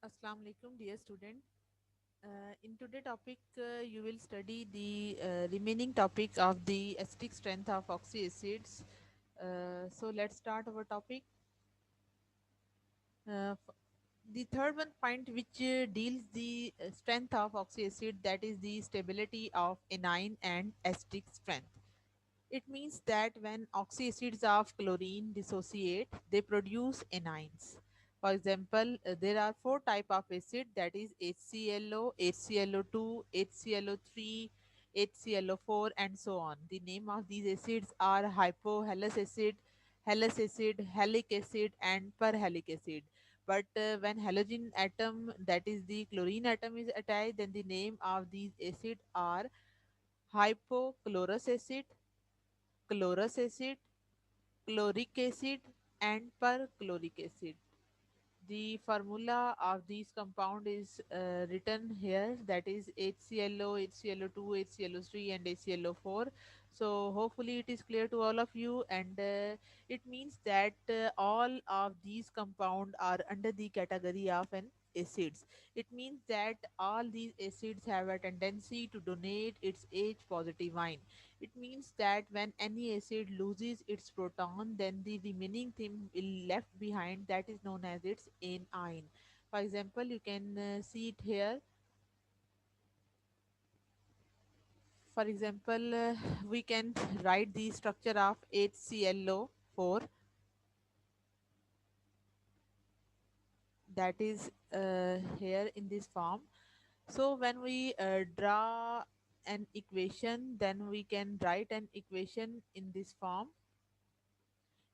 Assalamu alaikum, dear student. In today topic, you will study the remaining topic of the acidic strength of oxy acids. So let's start our topic. The third one point which deals the strength of oxy acid, that is the stability of anion and acidic strength. It means that when oxyacids of chlorine dissociate, they produce anions. For example, there are four type of acid, that is HClO, HClO2, HClO3, HClO4 and so on. The name of these acids are hypohalous acid, halic acid and perhalic acid. But when halogen atom, that is the chlorine atom, is attached, then the name of these acid are hypochlorous acid, chlorous acid, chloric acid, and perchloric acid. The formula of these compound is written here, that is HClO, HClO2, HClO3 and HClO4. So hopefully it is clear to all of you, and it means that all of these compound are under the category of an acids. It means that all these acids have a tendency to donate its H positive ion. It means that when any acid loses its proton, then the remaining thing will left behind, that is known as its anion. For example, you can see it here. For example, we can write the structure of HClO4, that is here in this form. So when we draw an equation, then we can write an equation in this form.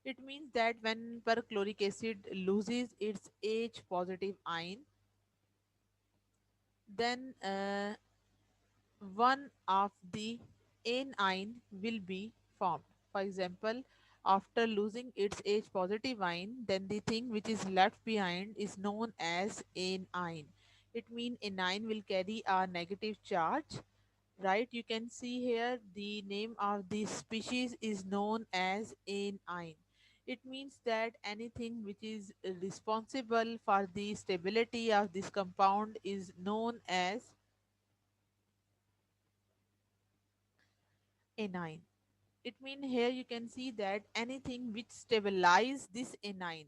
It means that when perchloric acid loses its H positive ion, then one of the anion will be formed. For example, after losing its H positive ion, then the thing which is left behind is known as anion. It means anion will carry a negative charge, right? You can see here the name of this species is known as anion. It means that anything which is responsible for the stability of this compound is known as anion. It means here you can see that anything which stabilize this anion.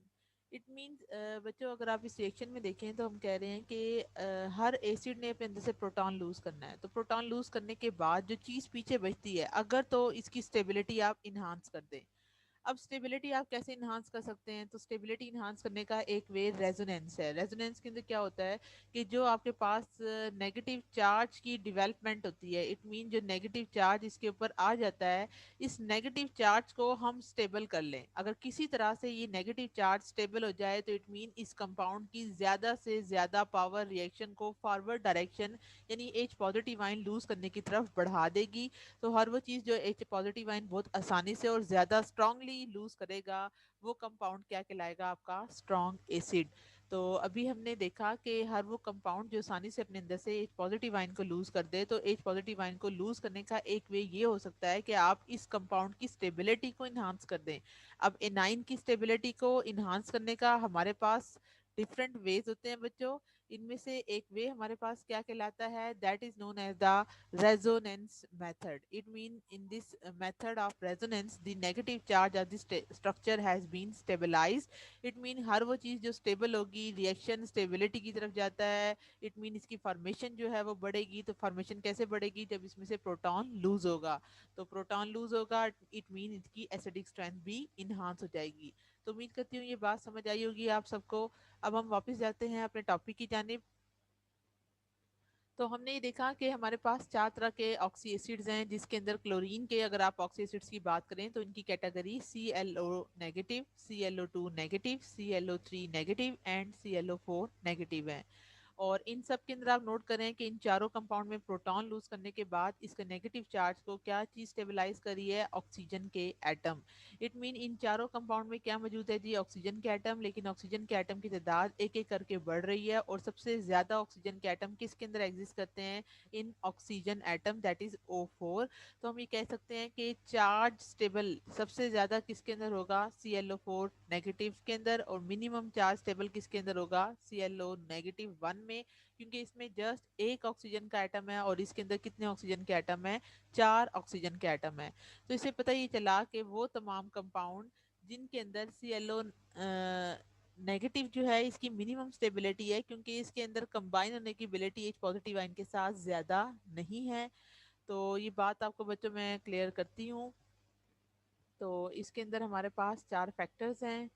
It means बच्चों, अगर आप इस reaction में देखें तो हम कह रहे हैं कि हर एसिड ने अपने अंदर से प्रोटॉन लूज करना है, तो प्रोटॉन लूज करने के बाद जो चीज़ पीछे बचती है, अगर तो इसकी स्टेबिलिटी आप इन्हांस कर दें। अब स्टेबिलिटी आप कैसे इन्हांस कर सकते हैं? तो स्टेबिलिटी इन्हांस करने का एक वे रेजोनेंस है। रेजोनेंस के अंदर क्या होता है कि जो आपके पास नेगेटिव चार्ज की डेवलपमेंट होती है, इट मीन जो नेगेटिव चार्ज इसके ऊपर आ जाता है, इस नेगेटिव चार्ज को हम स्टेबल कर लें। अगर किसी तरह से ये नेगेटिव चार्ज स्टेबल हो जाए, तो इट मीन इस कंपाउंड की ज़्यादा से ज़्यादा पावर रिएक्शन को फॉरवर्ड डायरेक्शन, यानी एच पॉजिटिव आइन लूज करने की तरफ बढ़ा देगी। तो हर वो चीज़ जो एच पॉजिटिव आयन बहुत आसानी से और ज़्यादा स्ट्रांगली लूज करेगा, वो कंपाउंड क्या कहलाएगा? आपका स्ट्रॉन्ग एसिड। तो अभी हमने देखा कि हर वो कंपाउंड जो आसानी से अपने अंदर से एच पॉजिटिव आयन को लूज कर दे, तो एच पॉजिटिव आयन को लूज करने का एक वे ये हो सकता है कि आप इस कंपाउंड की स्टेबिलिटी को इन्हांस कर दें। अब एनाइन की स्टेबिलिटी को इन्हांस करने का हमारे पास डिफरेंट वेज होते हैं बच्चों। इनमें से एक वे हमारे पास क्या कहलाता है? That is known as the resonance method. It means in this method of resonance, the negative charge of this structure has been stabilized. It means हर वो चीज़ जो स्टेबल होगी, रिएक्शन स्टेबिलिटी की तरफ जाता है। इट मीन इसकी फॉर्मेशन जो है वो बढ़ेगी। तो फॉर्मेशन कैसे बढ़ेगी? जब इसमें से प्रोटॉन लूज होगा। तो प्रोटॉन लूज होगा, इट मीन इसकी एसिडिक स्ट्रेंथ भी इन्हांस हो जाएगी। तो उम्मीद करती हूँ ये बात समझ आई होगी आप सबको। अब हम वापस जाते हैं अपने टॉपिक की जानिब। तो हमने ये देखा कि हमारे पास चार तरह के ऑक्सी एसिड्स हैं, जिसके अंदर क्लोरीन के अगर आप ऑक्सी एसिड्स की बात करें तो इनकी category ClO negative, ClO2 negative, ClO3 negative and ClO4 negative है। और इन सब के अंदर आप नोट करें कि इन चारों कंपाउंड में प्रोटॉन लूज करने के बाद इसका नेगेटिव चार्ज को क्या चीज स्टेबलाइज करी है, ऑक्सीजन के एटम। इट मीन इन चारों कंपाउंड में क्या मौजूद है जी, ऑक्सीजन के एटम। लेकिन ऑक्सीजन के एटम की तादाद एक एक करके बढ़ रही है और सबसे ज्यादा ऑक्सीजन के एटम किसके अंदर एग्जिस्ट करते हैं, in oxygen atom, that is O4। तो हम ये कह सकते हैं कि चार्ज स्टेबल सबसे ज्यादा किसके अंदर होगा, ClO4 नेगेटिव के अंदर, और मिनिमम चार्ज स्टेबल किसके अंदर होगा, ClO नेगेटिव 1 में, क्योंकि इसमें जस्ट एक ऑक्सीजन का एटम है और इसके अंदर कितने ऑक्सीजन के एटम है, 4 ऑक्सीजन के एटम है। तो इससे पता ये चला कि वो तमाम कंपाउंड जिनके अंदर ClO नेगेटिव जो है इसकी मिनिमम स्टेबिलिटी है, क्योंकि इसके अंदर कंबाइन होने की एबिलिटी H पॉजिटिव आयन के साथ ज्यादा नहीं है। तो ये बात आपको बच्चों मैं क्लियर करती हूँ। तो इसके अंदर हमारे पास 4 फैक्टर्स हैं,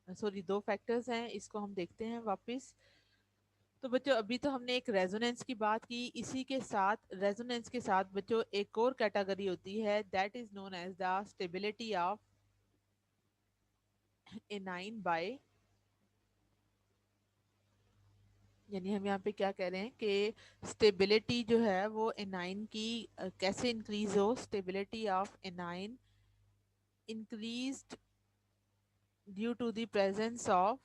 सॉरी 2 फैक्टर्स हैं, इसको हम देखते हैं वापस। तो बच्चों अभी तो हमने एक रेजोनेंस की बात की, इसी के साथ रेजोनेंस के साथ बच्चों एक और कैटेगरी होती है, that is known as the stability of anion by, यानी हम यहाँ पे क्या कह रहे हैं कि स्टेबिलिटी जो है वो एनाइन की कैसे इंक्रीज हो, stability of anion increased due to the presence of,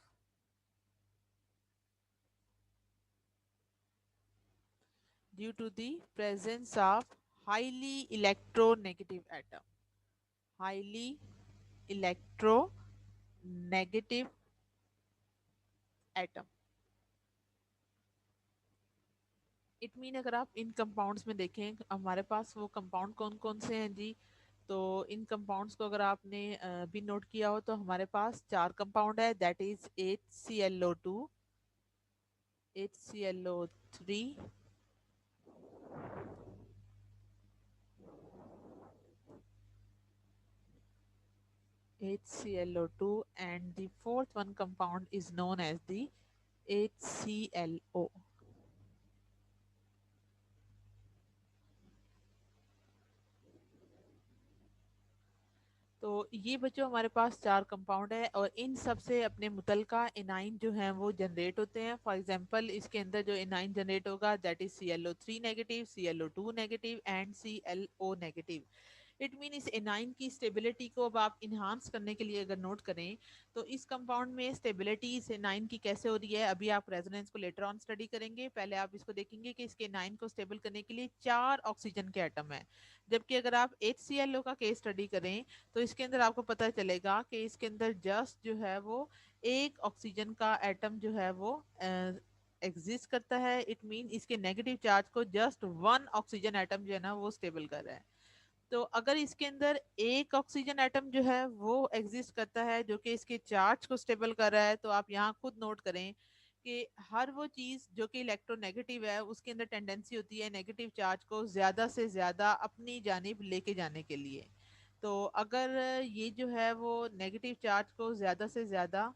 due to the presence of highly electronegative atom, highly electronegative atom। It mean अगर आप इन कंपाउंड्स में देखें हमारे पास वो कंपाउंड कौन कौन से हैं जी, तो इन कंपाउंड्स को अगर आपने भी नोट किया हो तो हमारे पास 4 कंपाउंड है, that is HClO2, HClO3, HClO2, and the fourth one compound is known as the HClO। तो ये बच्चों हमारे पास 4 कंपाउंड है और इन सब से अपने मुतलका एनाइन जो हैं वो जनरेट होते हैं। फॉर एग्जांपल इसके अंदर जो एनाइन जनरेट होगा that is ClO3 negative, ClO2 negative and ClO negative. It mean इस एनाइन की स्टेबिलिटी को अब आप इन्हांस करने के लिए अगर नोट करें तो इस कंपाउंड में स्टेबिलिटी इस एनाइन की कैसे हो रही है, अभी आप रेजोनेंस को लेटर ऑन स्टडी करेंगे, पहले आप इसको देखेंगे कि इसके एनाइन को स्टेबल करने के लिए 4 ऑक्सीजन के एटम है। जबकि अगर आप HClO का केस स्टडी करें तो इसके अंदर आपको पता चलेगा कि इसके अंदर जस्ट जो है वो एक ऑक्सीजन का एटम जो है वो एग्जिस्ट करता है। इट मीन इसके नेगेटिव चार्ज को जस्ट 1 ऑक्सीजन एटम जो है ना वो स्टेबल कर रहा है। तो अगर इसके अंदर एक ऑक्सीजन एटम जो है वो एग्जिस्ट करता है जो कि इसके चार्ज को स्टेबल कर रहा है, तो आप यहाँ खुद नोट करें कि हर वो चीज जो कि इलेक्ट्रोनेगेटिव है उसके अंदर टेंडेंसी होती है नेगेटिव चार्ज को ज्यादा से ज्यादा अपनी जानिब लेके जाने के लिए। तो अगर ये जो है वो नेगेटिव चार्ज को ज्यादा से ज्यादा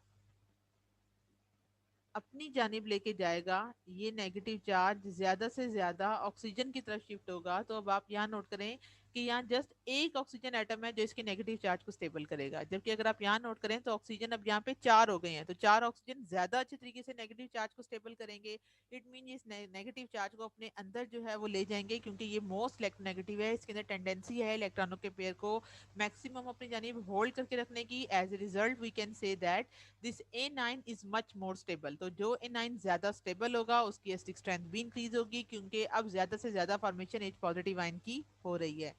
अपनी जानिब लेके जाएगा, ये नेगेटिव चार्ज ज्यादा से ज्यादा ऑक्सीजन की तरफ शिफ्ट होगा। तो अब आप यहाँ नोट करें कि यहाँ जस्ट एक ऑक्सीजन एटम है जो इसके नेगेटिव चार्ज को स्टेबल करेगा, जबकि अगर आप यहाँ नोट करें तो ऑक्सीजन अब यहाँ पे 4 हो गए हैं, तो 4 ऑक्सीजन ज्यादा अच्छे तरीके से नेगेटिव चार्ज को स्टेबल करेंगे। इट मीन इस नेगेटिव चार्ज को अपने अंदर जो है वो ले जाएंगे, क्योंकि ये मोस्ट इलेक्ट्रोनेगेटिव है, इसके अंदर टेंडेंसी है इलेक्ट्रॉनों के पेयर को मैक्सिमम अपनी जानिब होल्ड करके रखने की। As a result we can say that this A9 is much more stable. तो जो A9 ज्यादा स्टेबल होगा उसकी एस्टिक स्ट्रेंथ भी इंक्रीज होगी, क्योंकि अब ज्यादा से ज्यादा फॉर्मेशन H पॉजिटिव आयन की हो रही है।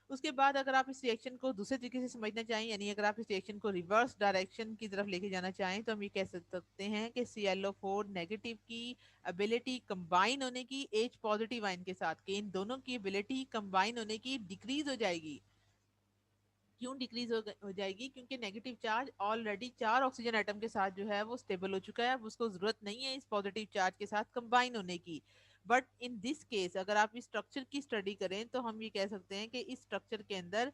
उसके बाद अगर आप इस रिएक्शन को दूसरे तरीके से समझना चाहें, यानी अगर आप इस रिएक्शन को रिवर्स डायरेक्शन की तरफ लेके जाना चाहें, तो हम ये कह सकते हैं कि ClO4 नेगेटिव की एबिलिटी कंबाइन होने की H पॉजिटिव आयन के साथ, कि इन दोनों की एबिलिटी कंबाइन होने की डिक्रीज हो जाएगी। क्यों डिक्रीज हो जाएगी, क्योंकि negative charge already 4 oxygen atom के साथ जो है वो स्टेबल हो चुका है, अब उसको जरूरत नहीं है इस पॉजिटिव चार्ज के साथ कंबाइन होने की। बट इन दिस केस अगर आप इस स्ट्रक्चर की स्टडी करें तो हम ये कह सकते हैं कि इस स्ट्रक्चर के अंदर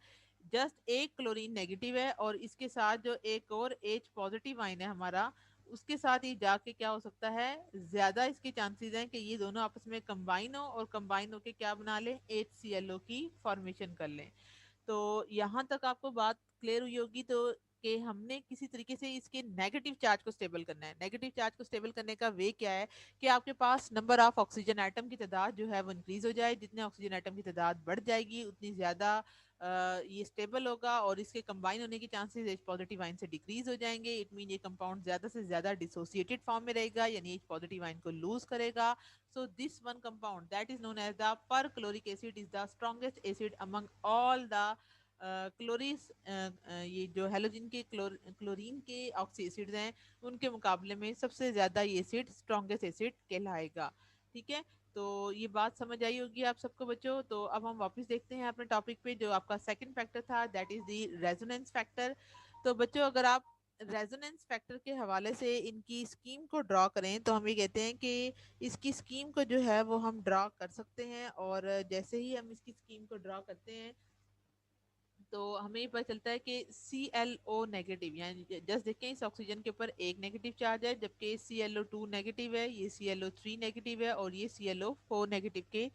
जस्ट एक क्लोरीन नेगेटिव है और इसके साथ जो एक और H पॉजिटिव आयन है हमारा, उसके साथ ये जाके क्या हो सकता है, ज्यादा इसके चांसेस हैं कि ये दोनों आपस में कंबाइन हो और कंबाइन होके क्या बना ले, HClO की फॉर्मेशन कर लें। तो यहाँ तक आपको बात क्लियर हुई होगी। तो कि हमने किसी तरीके से इसके नेगेटिव चार्ज को स्टेबल करना है। नेगेटिव चार्ज को स्टेबल करने का वे क्या है कि आपके पास नंबर ऑफ ऑक्सीजन एटम की तादाद जो है वो इंक्रीज हो जाए। जितने ऑक्सीजन एटम की तादाद बढ़ जाएगी उतनी ज्यादा ये स्टेबल होगा और इसके कंबाइन होने के चांसेस H पॉजिटिव आयन से डिक्रीज हो जाएंगे। इट मीन ये कंपाउंड ज्यादा से ज्यादा डिसोसिएटेड फॉर्म में रहेगा, यानी H पॉजिटिव आयन को लूज करेगा। So this one compound that is known as the perchloric acid is the strongest acid among all the chlorides ये जो हेलोजन के क्लोरीन के ऑक्सी एसिड्स हैं उनके मुकाबले में सबसे ज्यादा ये एसिड स्ट्रॉन्गेस्ट एसिड कहलाएगा। ठीक है, तो ये बात समझ आई होगी आप सबको बच्चों। तो अब हम वापस देखते हैं अपने टॉपिक पे, जो आपका सेकंड फैक्टर था that is the resonance factor. तो बच्चों अगर आप रेजोनेंस फैक्टर के हवाले से इनकी स्कीम को ड्रॉ करें तो हम ये कहते हैं कि इसकी स्कीम को जो है वो हम ड्रॉ कर सकते हैं। और जैसे ही हम इसकी स्कीम को ड्रॉ करते हैं तो हमें ये पता चलता है कि ClO नेगेटिव, यानी जस्ट देखें इस ऑक्सीजन के ऊपर एक नेगेटिव चार्ज है, जबकि ClO2 नेगेटिव है, ये ClO3 नेगेटिव है और ये ClO4 नेगेटिव के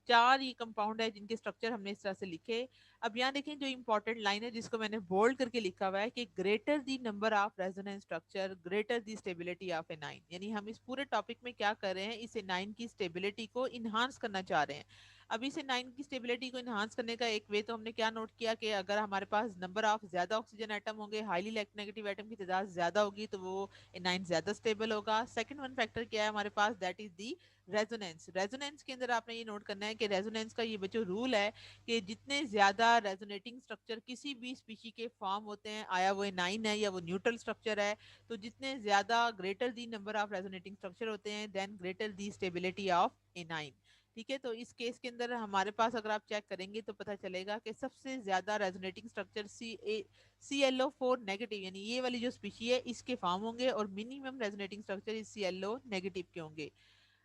चार ये कंपाउंड है जिनके स्ट्रक्चर हमने इस तरह से लिखे। अब यहाँ देखें जो इंपॉर्टेंट लाइन है जिसको मैंने बोल्ड करके लिखा हुआ है कि greater the number of resonance structure greater the stability of A9. यानी हम इस पूरे टॉपिक में क्या कर रहे हैं, इस एनाइन की स्टेबिलिटी को इन्हांस करना चाह रहे हैं। अब इस एनाइन की स्टेबिलिटी को इन्हांस करने का एक वे तो हमने क्या नोट किया कि अगर हमारे पास नंबर ऑफ ज्यादा ऑक्सीजन एटम होंगे, हाईली इलेक्ट्रोनेगेटिव एटम की तादाद ज्यादा होगी तो वो एनाइन ज्यादा स्टेबल होगा। सेकंड वन फैक्टर क्या है हमारे पास, that is the resonance. Resonance के अंदर आपने ये नोट करना है कि रेजोनेंस का ये बच्चों रूल है कि जितने ज्यादा रेजोनेटिंग स्ट्रक्चर किसी भी स्पीशी के फॉर्म होते हैं, आया वो एनाइन है या वो न्यूट्रल स्ट्रक्चर है, तो जितने ज्यादा greater the number of resonating structure होते हैं then greater the stability of A9. ठीक है, तो इस केस के अंदर हमारे पास अगर आप चेक करेंगे तो पता चलेगा कि सबसे ज्यादा रेजोनेटिंग स्ट्रक्चर ClO4 नेगेटिव, यानी ये वाली जो स्पीशी है इसके फॉर्म होंगे और मिनिमम रेजोनेटिंग स्ट्रक्चर इस ClO नेगेटिव के होंगे।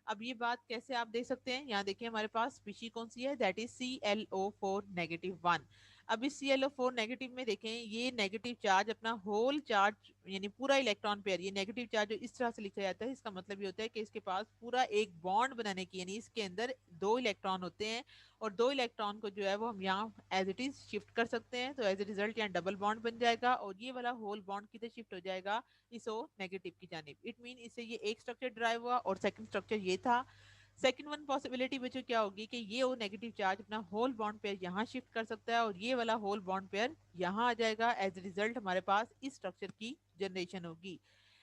अब ये बात कैसे आप देख सकते हैं, यहाँ देखिए हमारे पास स्पीशी कौन सी है, दैट इज ClO4 नेगेटिव 1। अब इस ClO4 नेगेटिव में देखें ये नेगेटिव चार्ज अपना होल चार्ज यानी पूरा इलेक्ट्रॉन पेयर, ये नेगेटिव चार्ज जो इस तरह से लिखा जाता है इसका मतलब ये होता है कि इसके पास पूरा एक बॉन्ड बनाने की, यानी इसके अंदर दो इलेक्ट्रॉन होते हैं और दो इलेक्ट्रॉन को जो है वो हम यहाँ एज इट इज शिफ्ट कर सकते हैं। तो एज ए रिजल्ट यहाँ डबल बॉन्ड बन जाएगा और ये वाला होल बॉन्ड किधर शिफ्ट हो जाएगा, इस ओ नेगेटिव की जानिब। इट मीन इससे ये एक स्ट्रक्चर ड्राइव हुआ और सेकंड स्ट्रक्चर ये था। सेकंड वन पॉसिबिलिटी बच्चों क्या होगी कि ये ओ नेगेटिव चार्ज अपना होल बॉन्ड पेयर यहाँ शिफ्ट कर सकता है और ये वाला होल बॉन्ड पेयर यहाँ आ जाएगा। एज रिजल्ट हमारे पास इस स्ट्रक्चर की जनरेशन होगी।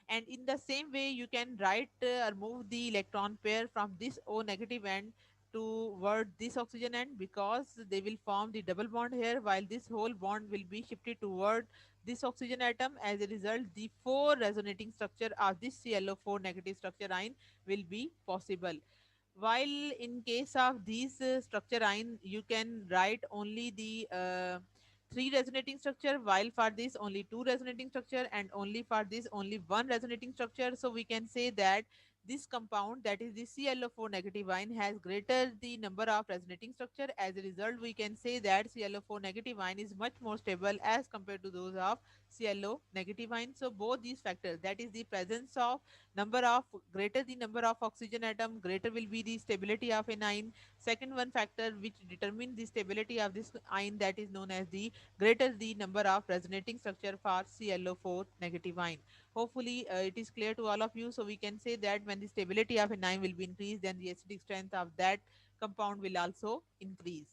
And in the same way you can write or move the electron pair from this O negative end toward this oxygen end, because they will form the double bond here while this whole bond will be shifted toward this oxygen atom. As a result the four resonating structure of this ClO4 negative structure ion will be possible. While in case of these structure ion you can write only the three resonating structure, while for this only two resonating structure and only for this only one resonating structure. So we can say that this compound, that is the ClO4 negative ion, has greater the number of resonating structure. As a result we can say that ClO4 negative ion is much more stable as compared to those of ClO negative ion. So both these factors, that is the presence of number of greater the number of oxygen atom, greater will be the stability of an ion. Second one factor which determine the stability of this ion, that is known as the greater the number of resonating structure for ClO4 negative ion. Hopefully it is clear to all of you. So we can say that when the stability of an ion will be increased, then the acidic strength of that compound will also increase.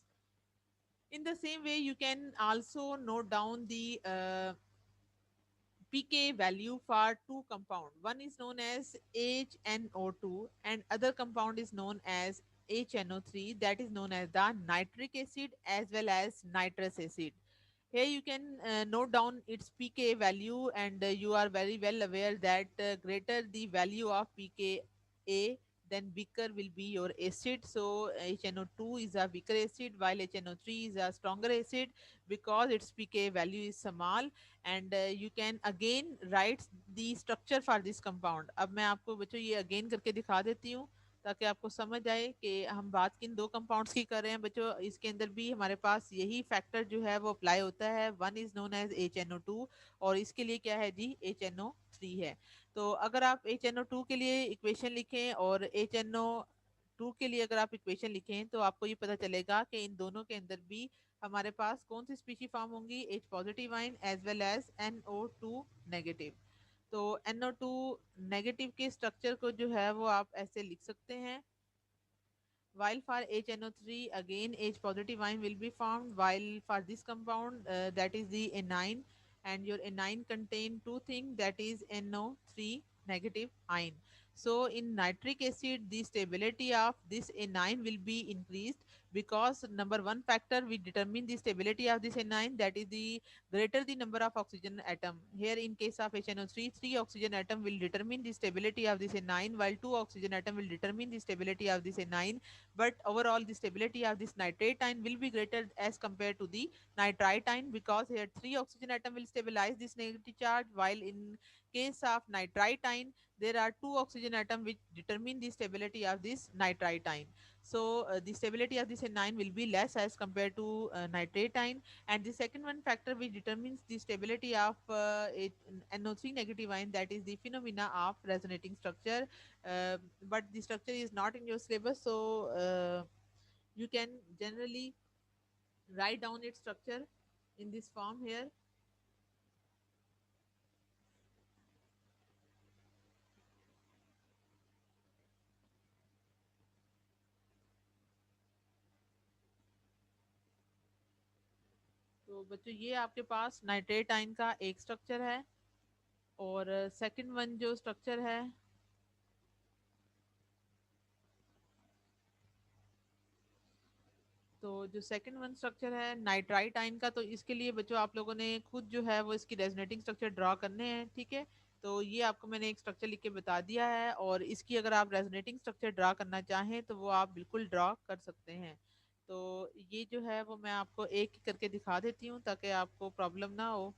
In the same way you can also note down the pK value for two compound. One is known as HNO2 and other compound is known as HNO3, that is known as the nitric acid as well as nitrous acid. Here you can note down its pK value, and you are very well aware that greater the value of pKa, then weaker will be your acid. So HNO2 is a weaker acid while HNO3 is a stronger acid because its pK value is small. And you can again write the structure for this compound. अब मैं आपको बच्चों ये again करके दिखा देती हूँ ताकि आपको समझ आए कि हम बात किन दो कंपाउंड्स की कर रहे हैं बच्चों। इसके अंदर भी हमारे पास यही फैक्टर जो है वो अप्लाई होता है। One is known as HNO2 और इसके लिए क्या है जी, HNO3 है। तो अगर आप HNO2 के लिए इक्वेशन लिखें और HNO2 के लिए अगर आप इक्वेशन लिखें तो आपको ये पता चलेगा कि इन दोनों के अंदर भी हमारे पास कौन सी स्पीशी फॉर्म होंगी, H positive ion as well as NO2 negative. तो NO2 नेगेटिव के स्ट्रक्चर को जो है वो आप ऐसे लिख सकते हैं, while for HNO3 again H positive ion will be formed, while for this compound that is the anion, and your anion contain two things, that is NO3 negative ion. So in nitric acid the stability of this anion will be increased, because number one factor we determine the stability of this anion, that is the greater the number of oxygen atom. Here in case of HNO3, three oxygen atom will determine the stability of this anion, while two oxygen atom will determine the stability of this anion. But overall the stability of this nitrate ion will be greater as compared to the nitrite ion, because here three oxygen atom will stabilize this negative charge, while in case of nitrite ion there are two oxygen atom which determine the stability of this nitrite ion. So the stability of this anion will be less as compared to nitrate ion. And the second one factor which determines the stability of NO3 negative ion, that is the phenomena of resonating structure. But the structure is not in your syllabus, so you can generally write down its structure in this form here. तो बच्चों ये आपके पास nitrate ion का एक structure है, और second one जो structure है, तो जो सेकंड वन स्ट्रक्चर है नाइट्राइट आयन का, तो इसके लिए बच्चों आप लोगों ने खुद जो है वो इसकी रेजोनेटिंग स्ट्रक्चर ड्रॉ करने हैं, ठीक है। तो ये आपको मैंने एक स्ट्रक्चर लिख के बता दिया है, और इसकी अगर आप रेजोनेटिंग स्ट्रक्चर ड्रॉ करना चाहें तो वो आप बिल्कुल ड्रॉ कर सकते हैं। तो ये जो है वो मैं आपको एक एक करके दिखा देती हूँ ताकि आपको प्रॉब्लम ना हो।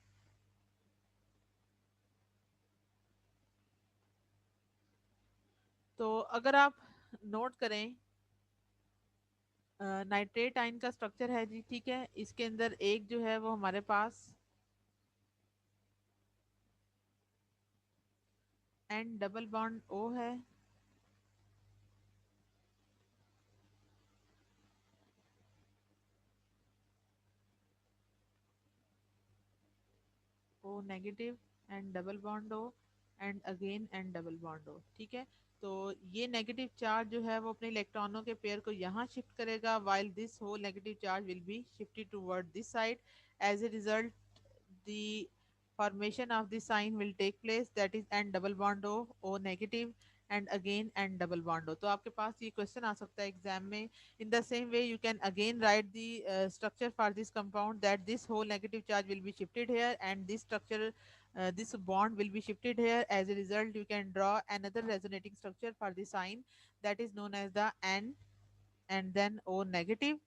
तो अगर आप नोट करें, नाइट्रेट आयन का स्ट्रक्चर है जी, ठीक है। इसके अंदर एक जो है वो हमारे पास एन डबल बॉन्ड ओ है, O negative, and double bond O, and again and double bond O, ठीक है। तो ये नेगेटिव चार्ज जो है वो अपने इलेक्ट्रॉनों के पेयर को यहाँ शिफ्ट करेगा, while this whole negative charge will be shifted toward this side. As a result, the formation of the sign will take place, that is n double bond o negative, and again n double bond o। तो आपके पास ये question आ सकता है exam में। in the same way you can again write the structure for this compound, that this whole negative charge will be shifted here, and this structure, this bond will be shifted here. As a result you can draw another resonating structure for the sign, that is known as the n and then o negative,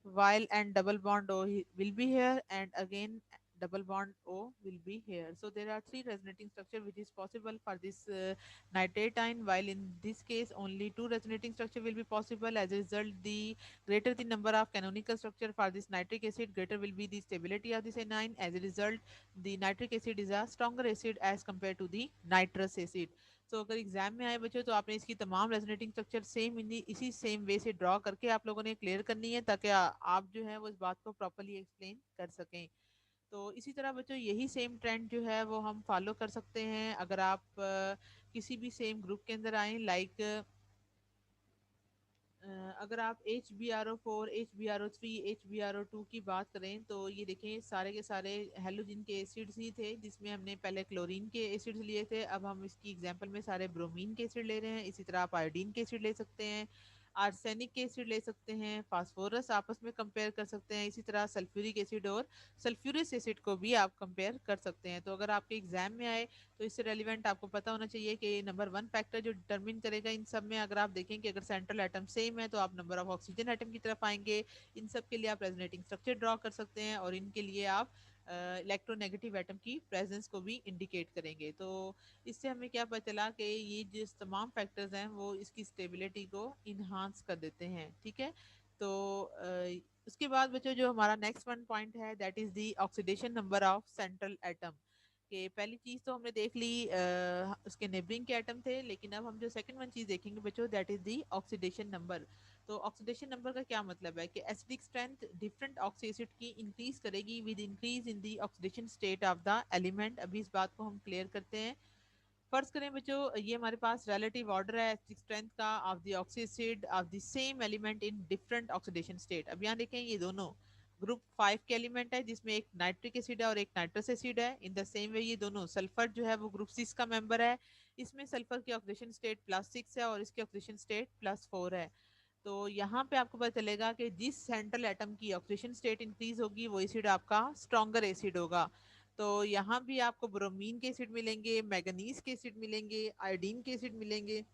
while and double bond will be here, and again double bond O will be here. So there are three resonating structure which is possible for this nitrate ion, while in this case only two resonating structure will be possible. As a result, the greater the number of canonical structure for this nitric acid, greater will be the stability of this anion. As a result, the nitric acid is a stronger acid as compared to the nitrous acid. तो अगर exam में आए बच्चों तो आपने इसकी तमाम resonating structure same इसी सेम वे से ड्रॉ करके आप लोगों ने क्लियर करनी है, ताकि आप जो है वो इस बात को प्रॉपरली एक्सप्लेन कर सकें। तो इसी तरह बच्चों यही सेम ट्रेंड जो है वो हम फॉलो कर सकते हैं अगर आप किसी भी सेम ग्रुप के अंदर आए, लाइक अगर आप HbRO4, HbRO3, HbRO2 की बात करें, तो ये देखें सारे के सारे हेलोजन के एसिड्स ही थे, जिसमें हमने पहले क्लोरीन के एसिड्स लिए थे। अब हम इसकी एग्जांपल में सारे ब्रोमीन के एसिड ले रहे हैं। इसी तरह आप आयोडीन के एसिड ले सकते हैं, आर्सेनिक के एसिड ले सकते हैं, फास्फोरस आपस में कंपेयर कर सकते हैं, इसी तरह सल्फ्यूरिक एसिड और सल्फ्यूरिक एसिड को भी आप कंपेयर कर सकते हैं। तो अगर आपके एग्जाम में आए तो इससे रेलिवेंट आपको पता होना चाहिए कि नंबर वन फैक्टर जो डिटरमिन करेगा इन सब में, अगर आप देखें कि अगर सेंट्रल एटम सेम है तो आप नंबर ऑफ ऑक्सीजन एटम की तरफ आएंगे। इन सब के लिए आप रेजोनेटिंग स्ट्रक्चर ड्रॉ कर सकते हैं, और इनके लिए आप इलेक्ट्रोनेगेटिव एटम की प्रेजेंस को भी इंडिकेट करेंगे। तो इससे हमें क्या पता चला कि ये जिस तमाम फैक्टर्स हैं वो इसकी स्टेबिलिटी को इन्हांस कर देते हैं, ठीक है। तो उसके बाद बच्चों जो हमारा नेक्स्ट वन पॉइंट है, that is the oxidation number of central atom. कि पहली चीज तो हमने देख ली उसके नेबरिंग के एटम थे, लेकिन अब हम जो सेकंड वन चीज देखेंगे बच्चों, that is the oxidation number. तो ऑक्सीडेशन नंबर का क्या मतलब है कि acidic strength different oxy acid की इंक्रीज करेगी with increase in the oxidation state of the element. अभी इस बात को हम क्लियर करते हैं। फर्ज करें बच्चों, ये हमारे पास रिलेटिव ऑर्डर है एसिडिक स्ट्रेंथ का of the oxy acid of the same element in different oxidation state. अब यहाँ देखें ये दोनों ग्रुप 5 के एलिमेंट है जिसमें एक नाइट्रिक एसिड है और एक नाइट्रस एसिड है। इन द सेम वे ये दोनों सल्फर जो है वो ग्रुप 6 का मेंबर है। इसमें सल्फर की ऑक्सीडेशन स्टेट +6 है और इसकी ऑक्सीडेशन स्टेट +4 है। तो यहाँ पे आपको पता चलेगा कि जिस सेंट्रल एटम की ऑक्सीडेशन स्टेट इंक्रीज होगी वो एसिड आपका स्ट्रॉन्गर एसिड होगा। तो यहाँ भी आपको ब्रोमीन के एसिड मिलेंगे, मैग्नीज के एसिड मिलेंगे, आयोडीन के एसिड मिलेंगे।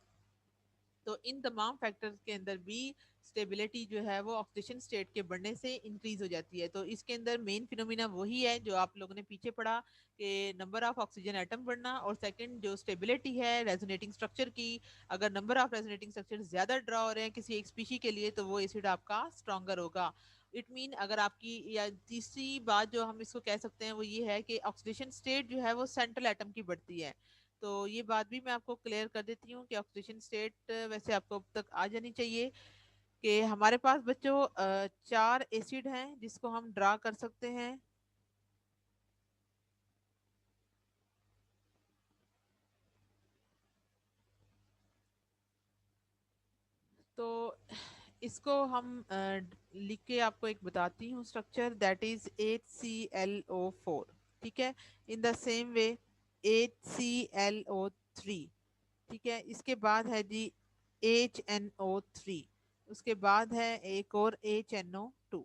तो इन तमाम फैक्टर्स के अंदर भी स्टेबिलिटी जो है वो ऑक्सीडेशन स्टेट के बढ़ने से इंक्रीज हो जाती है। तो इसके अंदर मेन फिनोमिना वही है जो आप लोगों ने पीछे पढ़ा कि नंबर ऑफ ऑक्सीजन एटम बढ़ना, और सेकंड जो स्टेबिलिटी है रेजोनेटिंग स्ट्रक्चर की, अगर नंबर ऑफ रेजोनेटिंग स्ट्रक्चर ज्यादा ड्रा हो रहे हैं किसी एक स्पीशी के लिए तो वो एसिड आपका स्ट्रॉन्गर होगा। इट मीन अगर आपकी, या तीसरी बात जो हम इसको कह सकते हैं वो ये है कि ऑक्सीडेशन स्टेट जो है वो सेंट्रल एटम की बढ़ती है। तो ये बात भी मैं आपको क्लियर कर देती हूँ कि ऑक्सीडेशन स्टेट वैसे आपको अब तक आ जानी चाहिए कि हमारे पास बच्चों 4 एसिड हैं जिसको हम ड्रा कर सकते हैं। तो इसको हम लिख के आपको एक बताती हूँ स्ट्रक्चर, दैट इज HClO4। ठीक है, in the same way HClO3। ठीक है, इसके बाद है जी HNO3। उसके बाद है एक और HNO2।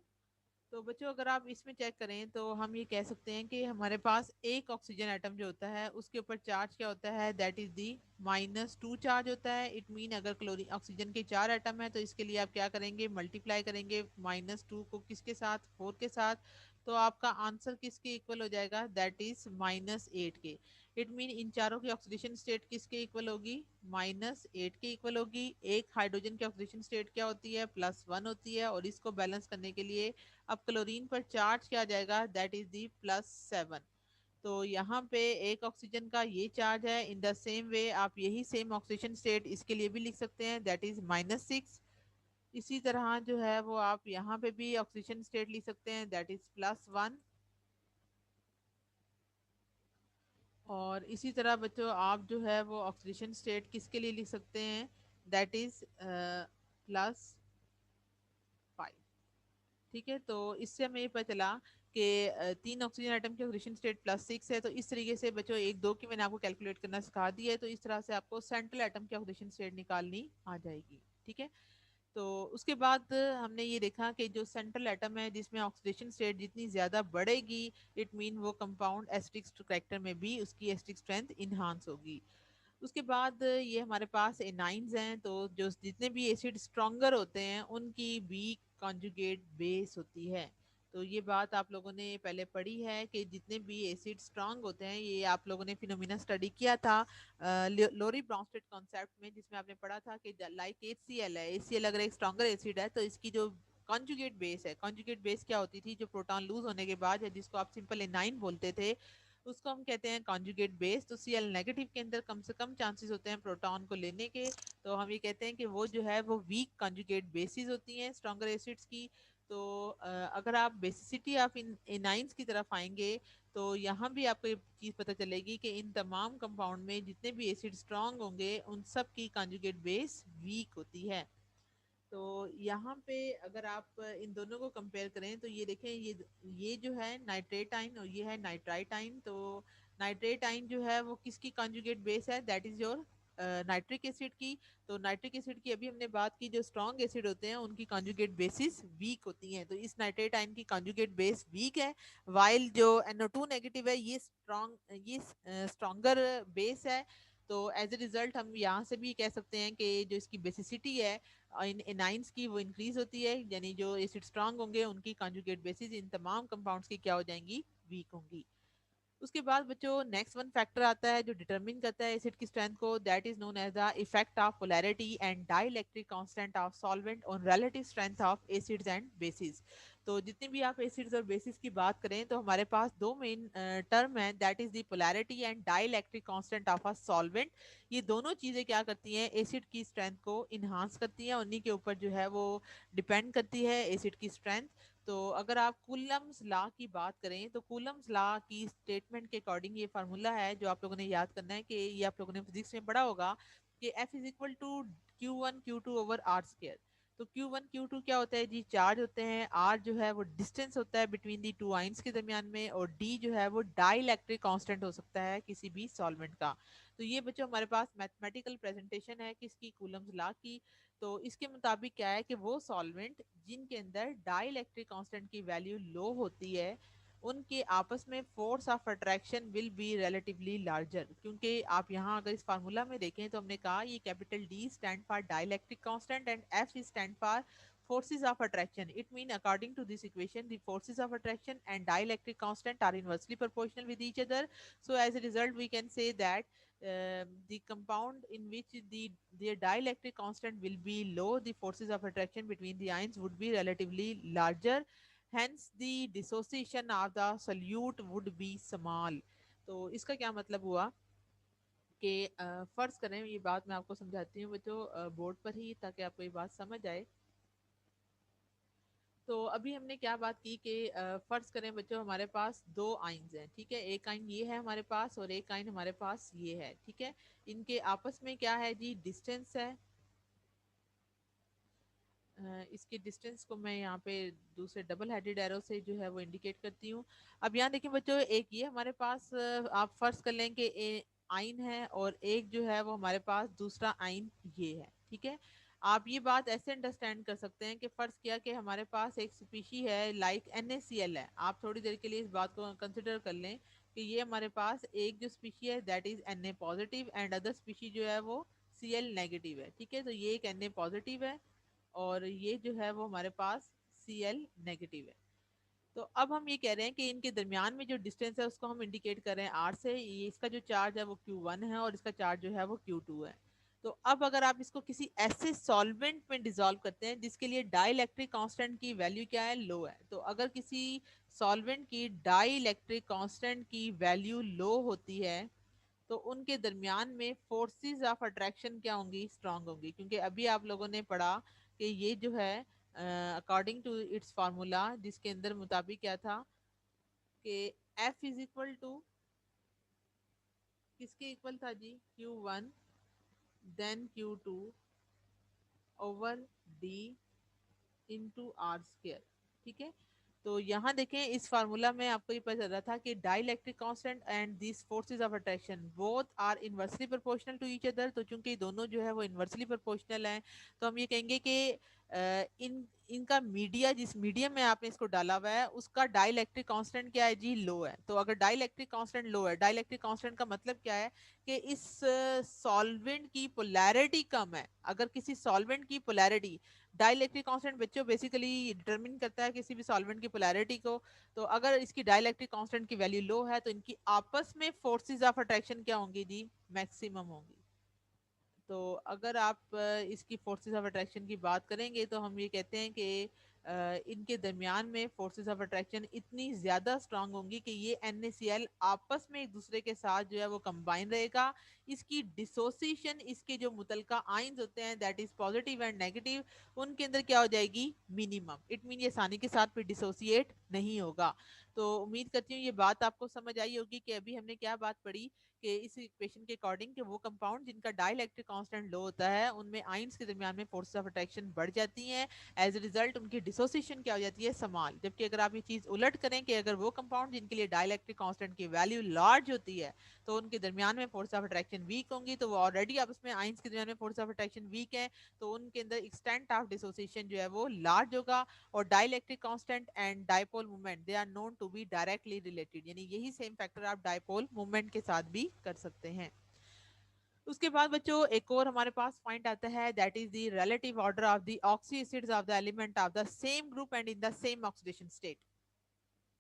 तो बच्चों अगर आप इसमें चेक करें तो हम ये कह सकते हैं कि हमारे पास एक ऑक्सीजन एटम जो होता है उसके ऊपर चार्ज क्या होता है, दैट इज दी -2 चार्ज होता है। इट मीन अगर क्लोरीन ऑक्सीजन के 4 एटम है तो इसके लिए आप क्या करेंगे, मल्टीप्लाई करेंगे -2 को किसके साथ, 4 के साथ। तो आपका आंसर किसके इक्वल हो जाएगा, दैट इज -8 के। इट मीन इन चारों की ऑक्सीडेशन स्टेट किसके इक्वल होगी, -8 के इक्वल होगी। एक हाइड्रोजन की ऑक्सीडेशन स्टेट क्या होती है, +1 होती है, और इसको बैलेंस करने के लिए अब क्लोरीन पर चार्ज क्या आ जाएगा, दैट इज दी +7। तो यहाँ पे एक ऑक्सीजन का ये चार्ज है। इन द सेम वे आप यही सेम ऑक्सीजन स्टेट इसके लिए भी लिख सकते हैं, दैट इज -6। इसी तरह जो है वो आप यहाँ पे भी ऑक्सीजन स्टेट लिख सकते हैं, दैट इज +1। और इसी तरह बच्चों आप जो है वो ऑक्सीडेशन स्टेट किसके लिए लिख सकते हैं, दैट इज +5। ठीक है, तो इससे हमें ये पता चला कि 3 ऑक्सीजन आइटम की ऑक्सीडेशन स्टेट +6 है। तो इस तरीके से बच्चों एक दो की मैंने आपको कैलकुलेट करना सिखा दिया है। तो इस तरह से आपको सेंट्रल एटम की ऑक्सीडेशन स्टेट निकालनी आ जाएगी। ठीक है, तो उसके बाद हमने ये देखा कि जो सेंट्रल एटम है जिसमें ऑक्सीडेशन स्टेट जितनी ज्यादा बढ़ेगी, इट मीन वो कंपाउंड एसिडिक कैरेक्टर में भी उसकी एसिडिक स्ट्रेंथ इनहांस होगी। उसके बाद ये हमारे पास एनाइंस हैं। तो जो जितने भी एसिड स्ट्रॉन्गर होते हैं उनकी वीक कॉन्जुगेट बेस होती है। तो ये बात आप लोगों ने पहले पढ़ी है कि जितने भी एसिड स्ट्रांग होते हैं, ये आप लोगों ने फिनोमिना स्टडी किया था लोरी ब्रॉन्स्टेड कॉन्सेप्ट में, जिसमें आपने पढ़ा था कि लाइक HCl है, HCl अगर एक स्ट्रॉन्गर एसिड है तो इसकी जो कॉन्जुगेट बेस है, कॉन्जुगेट बेस क्या होती थी, जो प्रोटॉन लूज होने के बाद है, जिसको आप सिंपल एनाइन बोलते थे, उसको हम कहते हैं कॉन्जुगेट बेस। तो Cl नेगेटिव के अंदर कम से कम चांसेस होते हैं प्रोटॉन को लेने के। तो हम ये कहते हैं कि वो जो है वो वीक कॉन्जुगेट बेसिस होती हैं स्ट्रॉन्गर एसिड्स की। तो अगर आप बेसिसिटी ऑफ इन एनाइंस की तरफ आएंगे तो यहाँ भी आपको ये चीज़ पता चलेगी कि इन तमाम कंपाउंड में जितने भी एसिड स्ट्रांग होंगे उन सब की कॉन्जुगेट बेस वीक होती है। तो यहाँ पे अगर आप इन दोनों को कंपेयर करें तो ये देखें, ये जो है नाइट्रेट आइन और ये है नाइट्राइट आइन। तो नाइट्रेट आइन जो है वो किसकी कॉन्जुगेट बेस है, that is your nitric acid की। तो नाइट्रिक एसिड की अभी हमने बात की, जो स्ट्रॉन्ग एसिड होते हैं उनकी कॉन्जुगेट बेसिस वीक होती हैं। तो इस नाइट्रेट आइन की कॉन्जुगेट बेस वीक है, वाइल जो NO2 नेगेटिव है ये स्ट्रॉन्गर बेस है। तो एज ए रिजल्ट हम यहाँ से भी कह सकते हैं कि जो इसकी बेसिसिटी है इन एनाइंस की वो इंक्रीज होती है, यानी जो एसिड स्ट्रांग होंगे उनकी कॉन्जुगेट बेसिस इन तमाम कंपाउंड्स की क्या हो जाएंगी, वीक होंगी। उसके बाद बच्चों नेक्स्ट वन फैक्टर आता है जो डिटरमिन करता है एसिड की स्ट्रेंथ को, that is known as the effect of polarity and dielectric constant of solvent on relative strength of acids and bases. तो जितने भी आप एसिड्स और बेसिस की बात करें तो हमारे पास दो मेन टर्म है, that is the polarity and dielectric constant of a solvent. ये दोनों चीजें क्या करती हैं, एसिड की स्ट्रेंथ को इन्हांस करती हैं, उन्हीं के ऊपर जो है वो डिपेंड करती है एसिड की स्ट्रेंथ। तो अगर आप कूलम्स लॉ की बात करें तो कूलम्स लॉ की स्टेटमेंट के अकॉर्डिंग ये फार्मूला है जो आप लोगों ने याद करना है, कि ये आप लोगों ने फिजिक्स में पढ़ा होगा कि F is equal to Q1 Q2 over r square. तो Q1 Q2 क्या होता है जी, चार्ज होते हैं, R जो है वो डिस्टेंस होता है बिटवीन दी टू आइंस के दरमियान में, और D जो है वो डाइलेक्ट्रिक कांस्टेंट हो सकता है किसी भी सॉल्वेंट का। तो ये बच्चों हमारे पास मैथमेटिकल प्रेजेंटेशन है किसकी, कूलम्स लॉ की। तो इसके मुताबिक क्या है कि वो सॉल्वेंट जिनके अंदर डाइलेक्ट्रिक कांस्टेंट की वैल्यू लो होती है उनके आपस में force of attraction will be relatively larger. क्योंकि आप यहाँ अगर इस फार्मूला में देखें तो हमने कहा ये capital D stand for dielectric constant and F stand for forces of attraction. It means according to this equation the forces of attraction and dielectric constant are inversely proportional with each other. So as a result we can say that the compound in which their dielectric constant will be low, the forces of attraction between the ions would be relatively larger, hence the dissociation of the solute would be small. तो इसका क्या मतलब हुआ कि फर्ज करें, ये बात मैं आपको समझाती हूँ बच्चों बोर्ड पर ही, ताकि आपको ये बात समझ आए। तो अभी हमने क्या बात की कि फर्ज करें बच्चों हमारे पास दो आइंस हैं, ठीक है, एक आइन ये है हमारे पास और एक आइन हमारे पास ये है, ठीक है। इनके आपस में क्या है जी, डिस्टेंस है। इसके डिस्टेंस को मैं यहाँ पे दूसरे डबल हेडेड एरो से जो है वो इंडिकेट करती हूँ। अब यहाँ देखिए बच्चों, एक ये हमारे पास आप फर्ज कर लें कि आइन है, और एक जो है वो हमारे पास दूसरा आइन ये है, ठीक है। आप ये बात ऐसे अंडरस्टैंड कर सकते हैं कि फर्ज किया कि हमारे पास एक स्पीशी है लाइक NaCl है। आप थोड़ी देर के लिए इस बात को कंसिडर कर लें कि ये हमारे पास एक जो स्पीशी है that is Na positive and other species जो है वो Cl नेगेटिव है, ठीक है। तो ये एक Na पॉजिटिव है और ये जो है वो हमारे पास Cl नेगेटिव है। तो अब हम ये कह रहे हैं कि इनके दरमियान में जो डिस्टेंस है उसको हम इंडिकेट कर रहे हैं R से। ये इसका जो चार्ज है वो Q1 है और इसका चार्ज जो है वो Q2 है। तो अब अगर आप इसको किसी ऐसे सॉल्वेंट में डिसॉल्व करते हैं जिसके लिए डाइलेक्ट्रिक कांस्टेंट की वैल्यू क्या है, लो है, तो अगर किसी सॉल्वेंट की डाइलेक्ट्रिक कांस्टेंट की वैल्यू लो होती है तो उनके दरमियान में फोर्सेस ऑफ अट्रैक्शन क्या होंगी, स्ट्रांग होंगी। क्योंकि अभी आप लोगों ने पढ़ा कि ये जो है अकॉर्डिंग टू इट्स फार्मूला, जिसके अंदर मुताबिक क्या था कि F इज इक्वल टू किसके इक्वल था जी, Q1 then Q2 over D into r square, ठीक है। तो यहाँ देखें इस फार्मूला में आपको ये पता चल रहा था कि dielectric constant and this forces of attraction both are inversely proportional to each other. तो चूंकि दोनों जो है वो इनवर्सली प्रोपोर्शनल हैं तो हम ये कहेंगे कि इन इनका मीडिया, जिस मीडियम में आपने इसको डाला हुआ है उसका डाइलेक्ट्रिक कांस्टेंट क्या है जी, लो है। तो अगर डाइलेक्ट्रिक कांस्टेंट लो है, डाइलेक्ट्रिक कांस्टेंट का मतलब क्या है कि इस सॉल्वेंट की पोलैरिटी कम है। अगर किसी सॉल्वेंट की पोलैरिटी, डाइलेक्ट्रिक कांस्टेंट बच्चों बेसिकली डिटरमिन करता है किसी भी सॉल्वेंट की पोलैरिटी को, तो अगर इसकी डाइलेक्ट्रिक कांस्टेंट की वैल्यू लो है तो इनकी आपस में फोर्सेस ऑफ अट्रैक्शन क्या होंगी जी, मैक्सिमम होंगी। तो अगर आप इसकी फोर्सेस ऑफ अट्रैक्शन की बात करेंगे तो हम ये कहते हैं कि इनके दरमियान में फोर्सेस ऑफ अट्रैक्शन इतनी ज़्यादा स्ट्रांग होंगी कि ये NaCl आपस में एक दूसरे के साथ जो है वो कंबाइन रहेगा। इसकी डिसोसिएशन, इसके जो मुतलका आइंस होते हैं that is positive and negative, उनके अंदर क्या हो जाएगी, मिनिमम। इट मीन ये आसानी के साथ फिर डिसोसिएट नहीं होगा। तो उम्मीद करती हूँ ये बात आपको समझ आई होगी कि अभी हमने क्या बात पढ़ी कि इस इक्वेशन के अकॉर्डिंग कि वो कंपाउंड जिनका डाइलेक्ट्रिक कांस्टेंट लो होता है उनमें आइंस के दरमियान में फोर्सेस ऑफ अट्रैक्शन बढ़ जाती हैं, एज ए रिजल्ट उनकी डिसोसिएशन क्या हो जाती है, समाल। जबकि अगर आप ये चीज उलट करें कि अगर वो कंपाउंड जिनके लिए डाइलेक्ट्रिक कांस्टेंट की वैल्यू लार्ज होती है तो उनके दरमियान में फोर्स ऑफ अट्रैक्शन वीक होंगी, तो वो ऑलरेडी आप उसमें आइंस के दरमियान में फोर्स ऑफ अट्रैक्शन वीक है, तो उनके अंदर एक्सटेंट ऑफ डिसोसिएशन जो है वो लार्ज होगा। और dielectric constant and dipole movement they are known to be directly related, यानी यही सेम फैक्टर आप डाइपोल मूवमेंट के साथ भी कर सकते हैं। उसके बाद बच्चों एक और हमारे पास पॉइंट आता है that is the relative order of the oxy acids of the element of the same group and in the same oxidation state.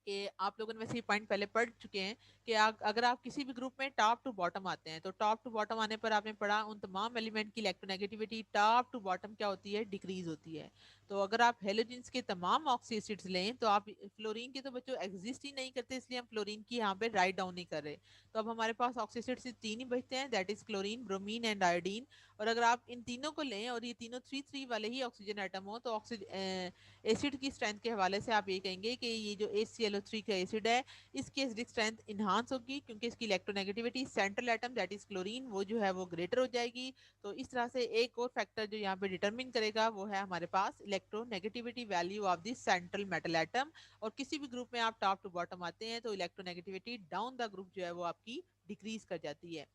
कि आप लोगों ने वैसे ये पॉइंट पहले पढ़ चुके हैं कि अगर आप किसी भी ग्रुप में टॉप टू बॉटम आते हैं तो टॉप टू बॉटम आने पर आपने पढ़ा उन तमाम एलिमेंट की इलेक्ट्रोनेगेटिविटी टॉप टू बॉटम क्या होती है, डिक्रीज होती है। तो अगर आप हेलोजेंस के तमाम ऑक्सी एसिड्स लें तो आप फ्लोरीन के तो बच्चों एग्जिस्ट ही नहीं करते, इसलिए हम फ्लोरीन की यहाँ पे राइट डाउन नहीं कर रहे। तो अब हमारे पास ऑक्सी एसिड्स तीन ही बचते हैं, that is chlorine, bromine and iodine. और अगर आप इन तीनों को लें और ये तीनों थ्री थ्री वाले ही ऑक्सीजन एटम हो तो ऑक्सीजन एसिड की स्ट्रेंथ के हवाले से आप ये कहेंगे कि ये जो HClO3 का एसिड है इसकी एसिडिक स्ट्रेंथ इन्हांस होगी, क्योंकि इसकी electronegativity central atom that is chlorine वो जो है वो ग्रेटर हो जाएगी। तो इस तरह से एक और फैक्टर जो यहाँ पे डिटरमिन करेगा वो है हमारे पास electronegativity value of the central metal atom. और किसी भी ग्रुप में आप टॉप टू बॉटम आते हैं तो इलेक्ट्रोनेगेटिविटी डाउन द ग्रुप जो है वो आपकी डिक्रीज कर जाती है।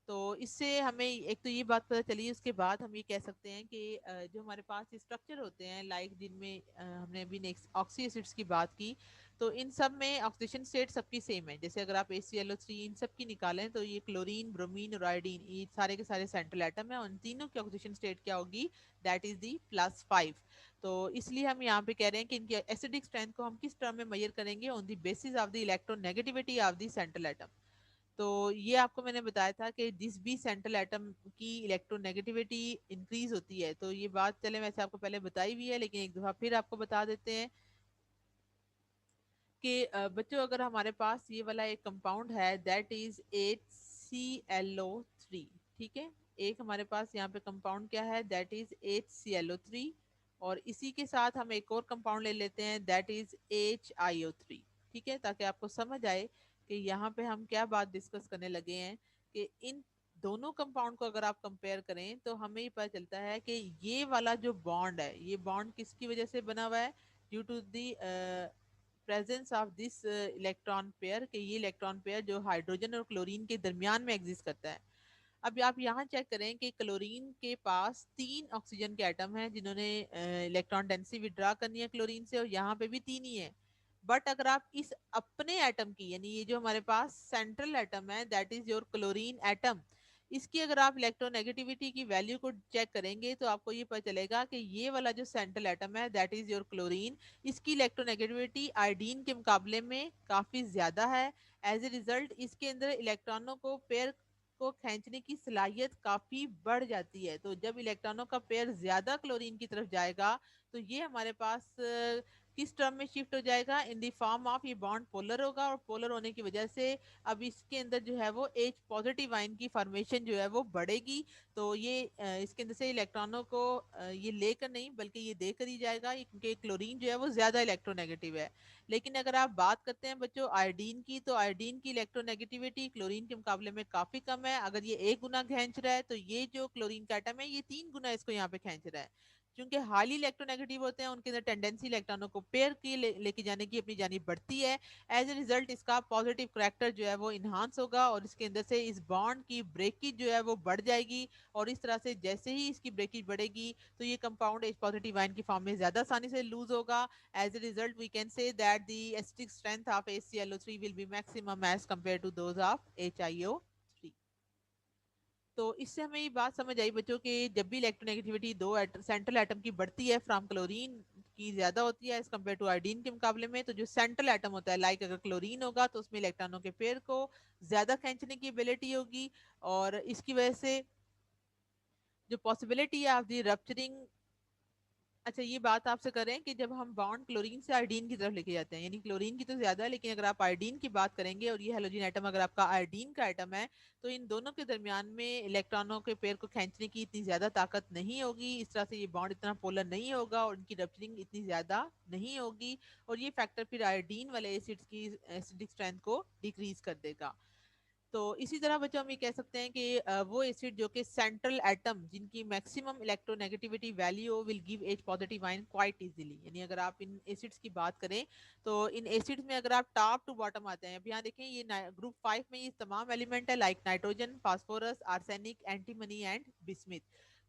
तो इससे हमें एक तो ये बात पता चली, उसके बाद हम ये कह सकते हैं कि जो हमारे पास स्ट्रक्चर होते हैं लाइक जिनमें हमने अभी नेक्स्ट ऑक्सी एसिड्स की बात की, तो इन सब में ऑक्सीडेशन स्टेट सबकी सेम है। जैसे अगर आप HClO3 इन सब की निकालें तो ये क्लोरीन, ब्रोमीन और आयोडीन ये सारे के सारे सेंट्रल एटम है और उन तीनों की ऑक्सीडेशन स्टेट क्या होगी, दैट इज दी +5। तो इसलिए हम यहाँ पे कह रहे हैं कि इनकी एसिडिक स्ट्रेंथ को हम किस टर्म में मेजर करेंगे, on the basis of the electronegativity of the central atom. तो ये आपको मैंने बताया था कि जिस भी सेंट्रल एटम की इलेक्ट्रोनेगेटिविटी इंक्रीज होती है, तो ये बात चले वैसे आपको पहले बताई हुई है लेकिन एक दफा फिर आपको बता देते हैं कि बच्चों अगर हमारे पास ये वाला एक कंपाउंड है दैट इज HClO3, ठीक है। एक हमारे पास यहाँ पे कंपाउंड क्या है, दैट इज HClO3। और इसी के साथ हम एक और कंपाउंड ले लेते हैं दैट इज HiO3, ठीक है, ताकि आपको समझ आए कि यहाँ पे हम क्या बात डिस्कस करने लगे हैं। कि इन दोनों कंपाउंड को अगर आप कंपेयर करें तो हमें ये पता चलता है कि ये वाला जो बॉन्ड है ये बॉन्ड किसकी वजह से बना हुआ है, due to the presence of this electron pair, कि ये इलेक्ट्रॉन पेयर जो हाइड्रोजन और क्लोरीन के दरमियान में एग्जिस्ट करता है। अब आप यहाँ चेक करें कि क्लोरीन के पास तीन ऑक्सीजन के एटम हैं जिन्होंने इलेक्ट्रॉन डेंसिटी विड्रा करनी है क्लोरीन से, और यहाँ पे भी तीन ही है। बट अगर आप इस अपने एटम की, यानी ये जो हमारे पास सेंट्रल एटम है that is your chlorine atom, इसकी अगर आप इलेक्ट्रोनेगेटिविटी की वैल्यू को चेक करेंगे तो आपको ये पता चलेगा कि ये वाला जो सेंट्रल एटम है दैट इज योर क्लोरीन, इसकी इलेक्ट्रोनेगेटिविटी आयोडीन के मुकाबले में काफी ज्यादा है। एज ए रिजल्ट इसके अंदर इलेक्ट्रॉनों को पेयर को खींचने की सलाहियत काफी बढ़ जाती है। तो जब इलेक्ट्रॉनों का पेयर ज्यादा क्लोरीन की तरफ जाएगा तो ये हमारे पास किस टर्म में शिफ्ट हो जाएगा, इन द फॉर्म ऑफ ये बॉन्ड पोलर होगा, और पोलर होने की वजह से अब इसके अंदर जो है वो H पॉजिटिव आयन की फॉर्मेशन जो है वो बढ़ेगी। तो ये इसके अंदर से इलेक्ट्रॉनों को ये लेकर नहीं बल्कि ये देकर ही जाएगा, क्योंकि क्लोरीन जो है वो ज्यादा इलेक्ट्रोनेगेटिव है। लेकिन अगर आप बात करते हैं बच्चों आयोडीन की, तो आयोडीन की इलेक्ट्रोनेगेटिविटी क्लोरीन के मुकाबले में काफी कम है। अगर ये एक गुना खींच रहा है तो ये जो क्लोरीन का एटम है ये तीन गुना इसको यहाँ पे खींच रहा है। क्योंकि हाईली इलेक्ट्रोनेगेटिव होते हैं उनके अंदर टेंडेंसी इलेक्ट्रॉनों को पेयर की लेके जाने की अपनी जानिब बढ़ती है। एज ए रिजल्ट इसका पॉजिटिव करेक्टर जो है वो इन्हांस होगा और इसके अंदर से इस बॉन्ड की ब्रेकेज जो है वो बढ़ जाएगी। और इस तरह से जैसे ही इसकी ब्रेकेज बढ़ेगी तो ये कंपाउंड H पॉजिटिव आयन की फॉर्म में ज्यादा आसानी से लूज होगा। As a result, we can say that the acidic strength of HClO3 will be maximum as compared to those of HiO3। तो इससे हमें ये बात समझ आई बच्चों कि जब भी इलेक्ट्रोनेगेटिविटी दो सेंट्रल एटम की बढ़ती है फ्रॉम क्लोरीन की ज्यादा होती है एज कम्पेयर टू आयोडीन के मुकाबले में, तो जो सेंट्रल एटम होता है लाइक अगर क्लोरीन होगा तो उसमें इलेक्ट्रॉनों के पेयर को ज्यादा खींचने की एबिलिटी होगी। और इसकी वजह से जो पॉसिबिलिटी है ऑफ द रप्चरिंग, अच्छा ये बात आपसे करें कि जब हम बॉन्ड क्लोरीन से आयोडीन की तरफ लेके जाते हैं, यानी क्लोरीन की तो ज्यादा है लेकिन अगर आप आयोडीन की बात करेंगे और ये हेलोजन एटम अगर आपका आयोडीन का एटम है, तो इन दोनों के दरमियान में इलेक्ट्रॉनों के पेयर को खींचने की इतनी ज्यादा ताकत नहीं होगी। इस तरह से ये बॉन्ड इतना पोलर नहीं होगा और इनकी रप्चरिंग इतनी ज्यादा नहीं होगी। और ये फैक्टर फिर आयोडीन वाले एसिड्स की एसिडिक स्ट्रेंथ को डिक्रीज कर देगा। तो इसी तरह बच्चों हम ये कह सकते हैं कि वो एसिड जो कि सेंट्रल एटम जिनकी maximum electronegativity value will give H positive ion quite easily, यानी अगर आप इन एसिड्स की बात करें तो इन एसिड्स में अगर आप टॉप टू बॉटम आते हैं, अब यहाँ देखें ये ग्रुप 5 में ये तमाम एलिमेंट है like nitrogen, phosphorus, arsenic, antimony and bismuth.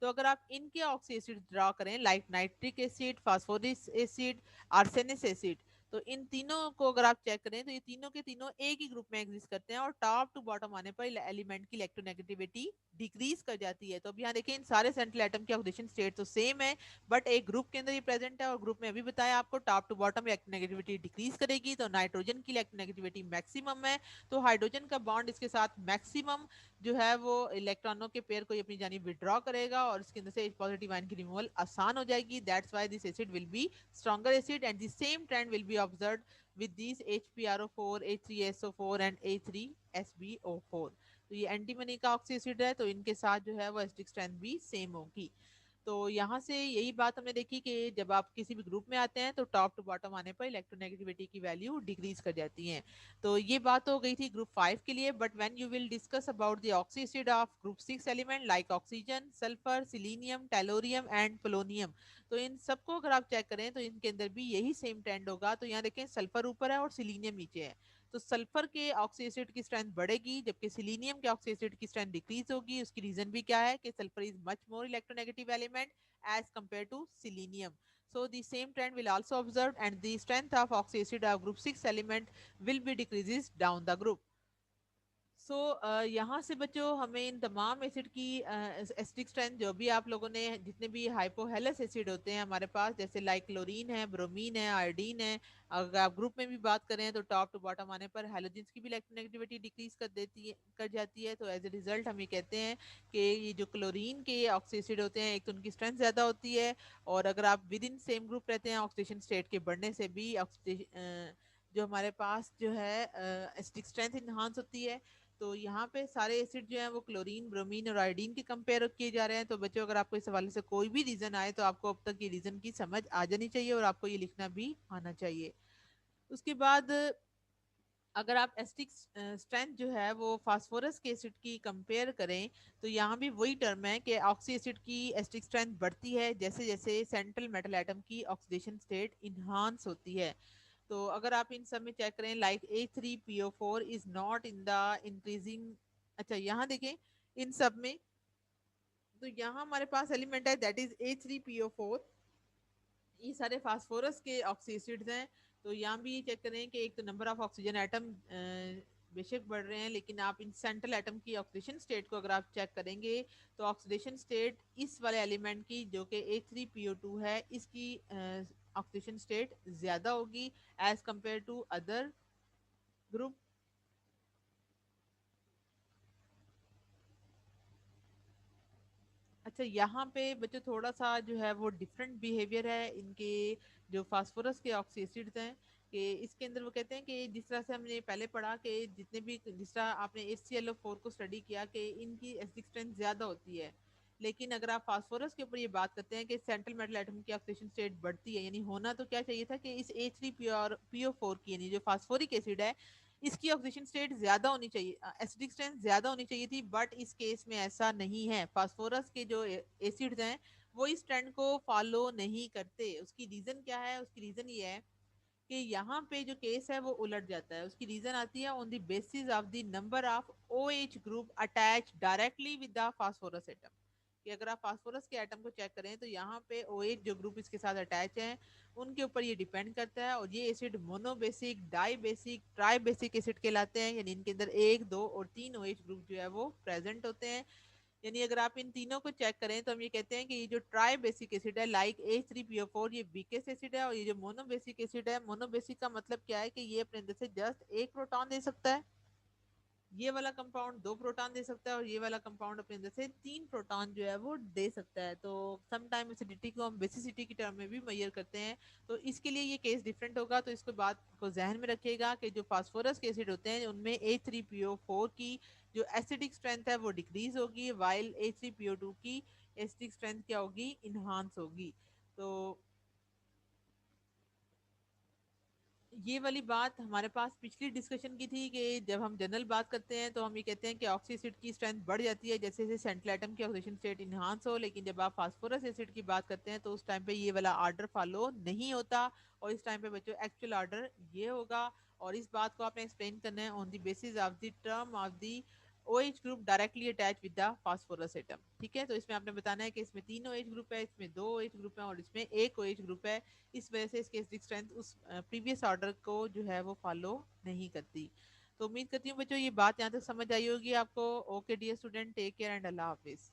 तो अगर आप इनके ऑक्सी एसिड ड्रा करें like nitric acid, phosphoric acid, arsenic acid, तो इन तीनों को अगर आप चेक करें तो ये तीनों के तीनों एक ही ग्रुप में एग्जिस्ट करते हैं और टॉप टू बॉटम आने पर एलिमेंट की इलेक्ट्रोनेगेटिविटी डिक्रीज कर जाती है। तो अब यहाँ देखें इन सारे सेंट्रल एटम के ऑक्सीडेशन स्टेट तो सेम है, बट एक ग्रुप के अंदर ये प्रेजेंट है और ग्रुप में अभी बताया आपको top to bottom electronegativity decrease करेगी। तो नाइट्रोजन की इलेक्ट्रोनेगेटिविटी मैक्सिमम है, तो हाइड्रोजन का बॉन्ड इसके साथ मैक्सिमम जो है वो इलेक्ट्रॉनों के पेयर को अपनी जानी विड्रॉ करेगा और इसके अंदर से पॉजिटिव आयन की रिमूवल आसान हो जाएगी। That's why this acid will be stronger acid and the same trend will be observed with these HPRO4, H3SO4 and A3SBO4। तो ये एंटीमनी का ऑक्सी एसिड है, तो इनके साथ जो है वो एसिडिक स्ट्रेंथ भी सेम होगी। तो यहाँ से यही बात हमने देखी कि जब आप किसी भी ग्रुप में आते हैं तो टॉप टू बॉटम आने पर इलेक्ट्रोनेगेटिविटी की वैल्यू डिक्रीज कर जाती है। तो ये बात हो गई थी ग्रुप 5 के लिए। But when you will discuss about the oxy acid of group 6 element like oxygen, sulphur, selenium, tellurium and polonium, तो इन सबको अगर आप चेक करें तो इनके अंदर भी यही सेम ट्रेंड होगा। तो यहाँ देखें सल्फर ऊपर है और सिलीनियम नीचे है, तो सल्फर के ऑक्सी एसिड की स्ट्रेंथ बढ़ेगी जबकि सिलीनियम के ऑक्सी एसिड की स्ट्रेंथ डिक्रीज होगी। उसकी रीजन भी क्या है कि sulphur is much more electronegative element as compare to selenium. So the same trend will also observed and the strength of oxy acid of group 6 element will be decreases down the group। सो यहाँ से बच्चों हमें इन तमाम acid की acidic strength जो भी आप लोगों ने जितने भी हाइपोहेलस एसिड होते हैं हमारे पास, जैसे लाइक क्लोरीन है, ब्रोमीन है, आयोडीन है, अगर आप ग्रुप में भी बात करें तो टॉप टू बॉटम आने पर हैलोजेंस की भी इलेक्ट्रोनेगेटिविटी डिक्रीज कर देती है, कर जाती है। तो एज ए रिजल्ट हम ये कहते हैं कि ये जो क्लोरीन के ऑक्सी एसिड होते हैं एक तो उनकी स्ट्रेंथ ज़्यादा होती है, और अगर आप विद इन सेम ग्रुप रहते हैं ऑक्सीडेशन स्टेट के बढ़ने से भी जो हमारे पास जो है एसिडिक स्ट्रेंथ इन्हांस होती है। तो यहाँ पे सारे एसिड जो है वो क्लोरीन, ब्रोमीन और आयोडीन के कंपेयर किए जा रहे हैं। तो बच्चों अगर आपको इस हवाले से कोई भी रीजन आए तो आपको अब तक ये रीजन की समझ आ जानी चाहिए और आपको ये लिखना भी आना चाहिए। उसके बाद अगर आप एसिडिक स्ट्रेंथ जो है वो फास्फोरस के एसिड की कंपेयर करें तो यहाँ भी वही टर्म है कि ऑक्सी एसिड की एसिडिक स्ट्रेंथ बढ़ती है जैसे जैसे सेंट्रल मेटल एटम की ऑक्सीडेशन स्टेट इन्हांस होती है। तो अगर आप इन सब में चेक करें like A3PO4 is not in the increasing. अच्छा यहाँ देखें इन सब में, तो यहाँ हमारे पास एलिमेंट है दैट इज A3PO4, ये सारे फास्फोरस के ऑक्सी एसिड्स हैं। तो यहाँ भी चेक करें कि एक तो नंबर ऑफ ऑक्सीजन एटम बेशक बढ़ रहे हैं, लेकिन आप इन सेंट्रल एटम की ऑक्सीडेशन स्टेट को अगर आप चेक करेंगे तो ऑक्सीडेशन स्टेट इस वाले एलिमेंट की जो कि A3PO2 है इसकी ऑक्सीडेशन स्टेट ज़्यादा होगी as compare to other group. अच्छा यहाँ पे बच्चों थोड़ा सा जो है वो डिफरेंट बिहेवियर है इनके, जो फास्फोरस के ऑक्सी एसिड्स हैं कि इसके अंदर वो कहते हैं कि जिस तरह से हमने पहले पढ़ा कि जितने भी जिस तरह आपने HClO4 को स्टडी किया कि इनकी एसिडिक स्ट्रेंथ ज़्यादा होती है, लेकिन अगर आप फास्फोरस के ऊपर ये बात करते हैं कि सेंट्रल मेटल एटम की ऑक्सीडेशन स्टेट बढ़ती है, यानी होना तो क्या चाहिए था कि इस A3PO4 की यानी जो फास्फोरिक एसिड है इसकी ऑक्सीडेशन स्टेट ज्यादा होनी चाहिए, एसिडिक स्ट्रेंथ ज्यादा होनी चाहिए थी, बट इस केस में ऐसा नहीं है। फास्फोरस के जो एसिड्स हैं वो इस ट्रेंड को फॉलो नहीं करते। उसकी रीजन क्या है? उसकी रीजन ये है कि यहाँ पे जो केस है वो उलट जाता है। उसकी रीजन आती है on the basis of the number of OH group attach directly with the phosphorus atom. कि अगर आप फास्फोरस के एटम को चेक करें तो यहाँ पे OH जो ग्रुप इसके साथ अटैच हैं उनके ऊपर ये डिपेंड करता है, और ये acid monobasic, di basic, tri basic acid कहलाते हैं, यानी इनके अंदर एक, दो और तीन OH ग्रुप जो है वो प्रेजेंट होते हैं। यानी अगर आप इन तीनों को चेक करें तो हम ये कहते हैं कि ये जो ट्राई बेसिक एसिड है लाइक H3PO4 ये वीकेस्ट एसिड है, और ये जो मोनोबेसिक एसिड है, मोनोबेसिक का मतलब क्या है कि ये अपने अंदर से जस्ट एक प्रोटॉन दे सकता है, ये वाला कंपाउंड दो प्रोटॉन दे सकता है, और ये वाला कंपाउंड अपने अंदर से तीन प्रोटॉन जो है वो दे सकता है। तो सम टाइम एसिडिटी को हम बेसिसिटी की टर्म में भी मेजर करते हैं। तो इसके लिए ये केस डिफरेंट होगा, तो इसको बात को जहन में रखिएगा कि जो फास्फोरस के एसिड होते हैं उनमें A3PO4 की जो एसिडिक स्ट्रेंथ है वो डिक्रीज होगी, वाइल A3PO2 की एसिडिक स्ट्रेंथ क्या होगी? इन्हांस होगी। तो ये वाली बात हमारे पास पिछली डिस्कशन की थी कि जब हम जनरल बात करते हैं तो हम ये कहते हैं कि ऑक्सी एसिड की स्ट्रेंथ बढ़ जाती है जैसे जैसे सेंट्रल एटम की ऑक्सीडेशन स्टेट इन्हांस हो, लेकिन जब आप फास्फोरस एसिड की बात करते हैं तो उस टाइम पे ये वाला आर्डर फॉलो नहीं होता, और इस टाइम पे बच्चों एक्चुअल आर्डर ये होगा। और इस बात को आपने एक्सप्लेन करना है on the basis of the term of the OH group directly attach with the phosphorus atom. ठीक है, तो इसमें आपने बताना है कि इसमें 3 OH ग्रुप है, इसमें 2 OH ग्रुप है और इसमें 1 OH ग्रुप है। इस वजह से इसकी एसिडिक स्ट्रेंथ उस प्रीवियस ऑर्डर को जो है वो फॉलो नहीं करती। तो उम्मीद करती हूँ बच्चों ये बात यहाँ तक समझ आई होगी आपको। Okay dear student, take care and अल्लाह हाफिज।